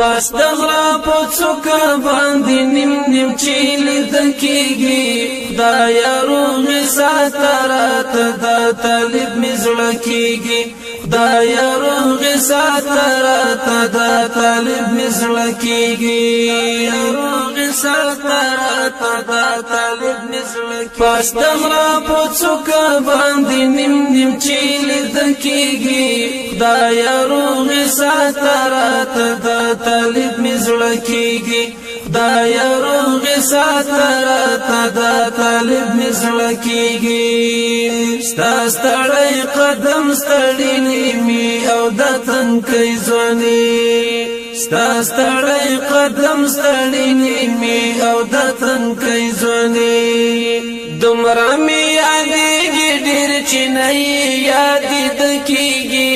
پس دغرا پڅوکا باندې نیم نیم چیل دکیږي خدایا روغ ساترات دا طالب مزړه کیږي خدایا روغ ساترات دا طالب مزړه کیږي روغ ساترات دا طالب مزړه کیږي پس دغرا پڅوکا باندې نیم نیم چیل دکیږي خدایا روغ ساترات دا طالب مزړه کیږي خدایا روغ ساترات دا طالب مزړه کیږي ستا ستړی قدم ستړی نیمي او د تنکۍ ځواني ستا ستړی قدم ستړی نیمي او د تنکۍ ځواني دومره مې یادېږي ډېر چې نه یې یادې دکیږي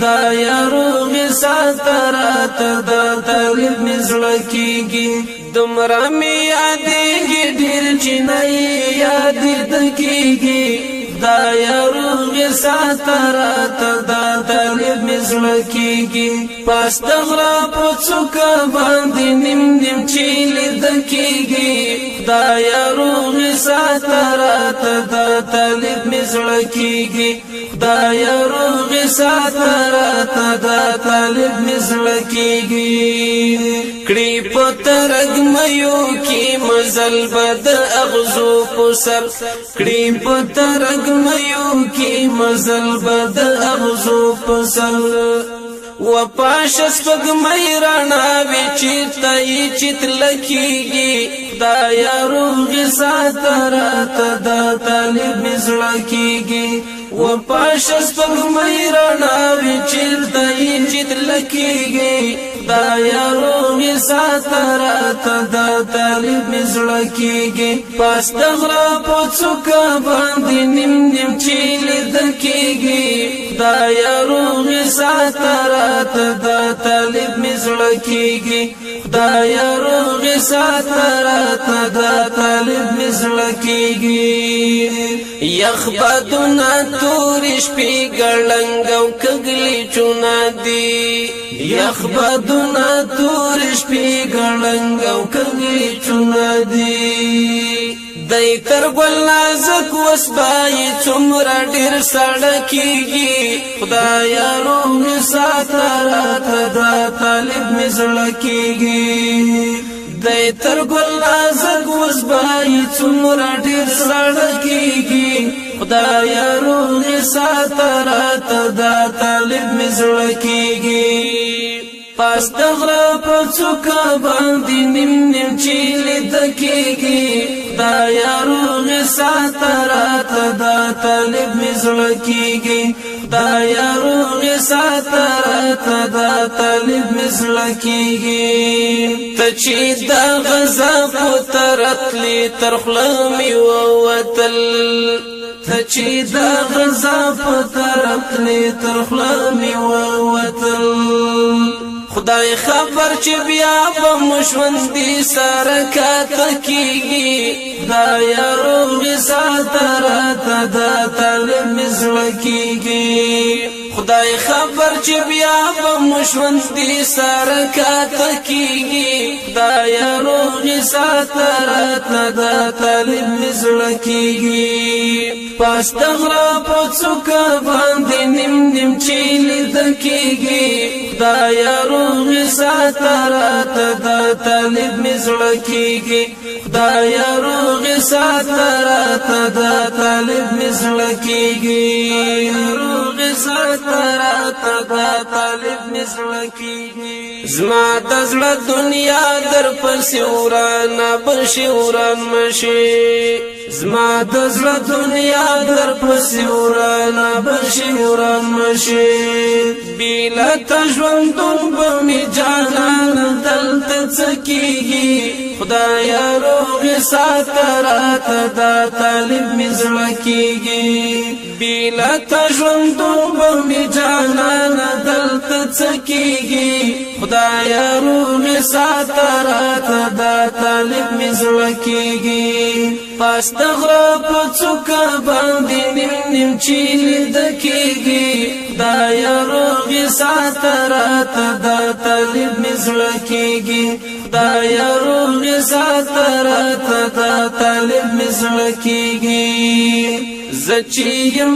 خدایا روغ ساترات دا طالب مزړه کیږي دومره مې یادېږي ډېر چې نه یې یادې دکیږي خدایا روغ ساترات دا طالب مزړه کیږي پس دغرا پڅوکا باندې نیم نیم چیل دکیږي خدایا روغ ساترات دا طالب مزړه کیږي خدایا روغ ساترات دا طالب مزړه کیږي کړي پترګ مېو کی مزل بد اغزو پسر کړي پترګ مېو کی مزل بد اغزو پسر و پاش سپګ مې رانا وچی تای چت لکیږي خدایا روغ ساترات دا طالب مزړه کیږي و پاش سپګ مې رانا وچی تای چت لکیږي خدایا روغ ساترات دا طالب مزړه کیږي پس دغرا پڅوکا باندې نیم نیم چیل دکیږي خدایا روغ ساترات دا طالب مزړه کیږي خدایا روغ ساترات دا طالب مزړه کیږي یخ بدنا تور شپې ګړنګ او کګلی چونا دی یخ بدنا تور شپې ګړنګ او کګلی چونا دی دای تر ګل نازک وسبای څومره ډیر سړکیږي خدایا روغ ساترات دا طالب مزړه کیږي دای تر ګل نازک وسبای څومره ډیر سړکیږي خدایا روغ ساترات دا طالب مزړه کیږي پس دغرا پڅوکا باندې نیم نیم چیل دکیږي خدایا روغ ساترات دا طالب مزړه کیږي خدایا روغ ساترات دا طالب مزړه کیږي ته چې دا غزا پترتلی ترخلمي ووتل ته چې دا غزا پترتلی ترخلمي ووتل خدای خبر چې بیا به مشوندي سره کاته کیږي خدایا روغ ساترات دا طالب مزړه کیږي خدای خبر چې بیا به مشوندي سره کاته کیږي خدایا روغ ساترات دا طالب مزړه کیږي پس دغرا پڅوکا باندې نیم نیم چیل دکیږي خدایا روغ ساترات دا طالب مزړه کیږي خدایا روغ ساترات دا طالب مزړه کیږي روغ ساترات دا طالب مزړه کیږي زما د زړه دنیا در پسې ورانه بشي وران مشي زما د زړه دنیا در پسې ورانه بشي وران مشي بیله ته ژوندون به مې جانان دلته څه کیږي خدایا روغ ساترات دا طالب مزړه کیږي بیله ته ژوندون به مې جانان دلته څه کیږي خدایا روغ ساترات دا طالب مزړه کیږي پاس د غره په څوکه باندې نیم نیم چې لیده کېږي خدایه روغې ساته راته دا طالب مې زړه کېږي خدایه روغې ساته راته دا طالب مې زړه کېږي زه چې یم